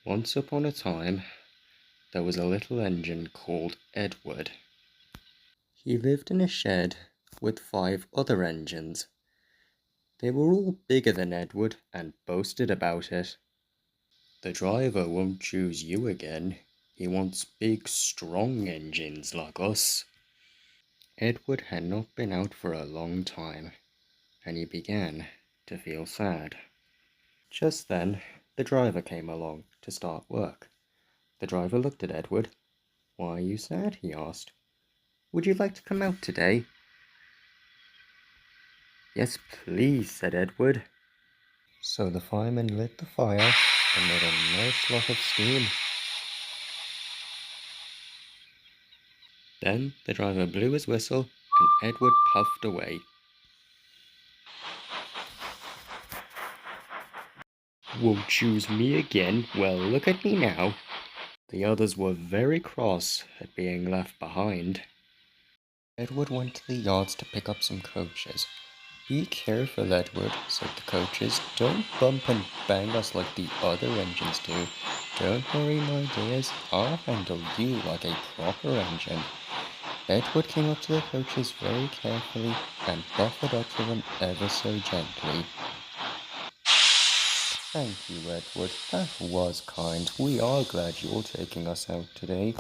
Once upon a time, there was a little engine called Edward. He lived in a shed with 5 other engines. They were all bigger than Edward and boasted about it. The driver won't choose you again. He wants big, strong engines like us. Edward had not been out for a long time, and he began to feel sad. Just then, the driver came along to start work. The driver looked at Edward. "Why are you sad?" he asked. "Would you like to come out today?" "Yes, please," said Edward. So the fireman lit the fire and made a nice lot of steam. Then the driver blew his whistle and Edward puffed away. "Won't choose me again? Well, look at me now." The others were very cross at being left behind. Edward went to the yards to pick up some coaches. "Be careful, Edward," said the coaches. "Don't bump and bang us like the other engines do. Don't worry, my dears. I'll handle you like a proper engine." Edward came up to the coaches very carefully and buffered up to them ever so gently. "Thank you, Edward. That was kind. We are glad you're taking us out today."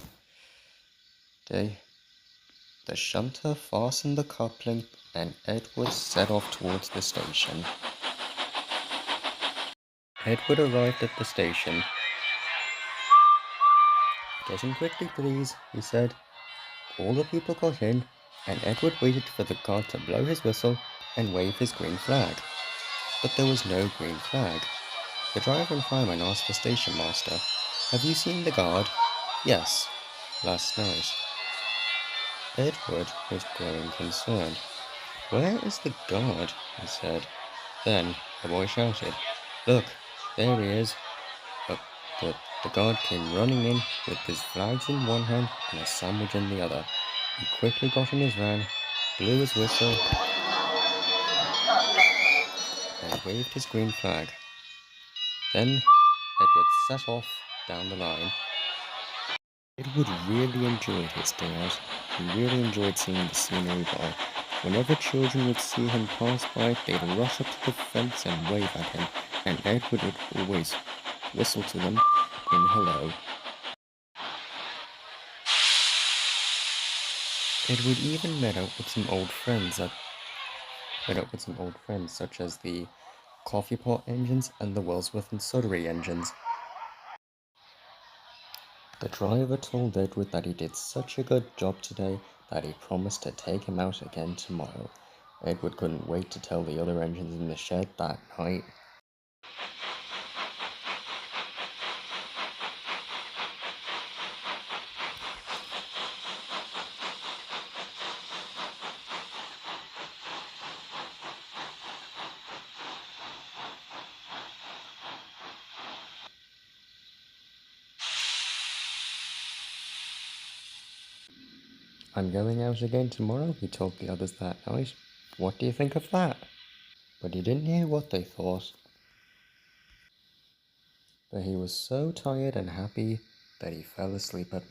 The shunter fastened the coupling and Edward set off towards the station. Edward arrived at the station. "Get in quickly, please," he said. All the people got in, and Edward waited for the guard to blow his whistle and wave his green flag. But there was no green flag. The driver and fireman asked the station master, "Have you seen the guard?" "Yes, last night." Edward was growing concerned. "Where is the guard?" he said. Then the boy shouted, "Look, there he is." But the guard came running in with his flags in one hand and a sandwich in the other. He quickly got in his van, blew his whistle, and waved his green flag. Then Edward set off down the line. Edward really enjoyed his day out. He really enjoyed seeing the scenery by. Whenever children would see him pass by, they'd rush up to the fence and wave at him, and Edward would always whistle to them in hello. Edward even met up with some old friends such as the coffee pot engines and the Wellsworth and Sudbury engines. The driver told Edward that he did such a good job today that he promised to take him out again tomorrow. Edward couldn't wait to tell the other engines in the shed that night. "I'm going out again tomorrow," he told the others that night. "What do you think of that?" But he didn't hear what they thought. But he was so tired and happy that he fell asleep at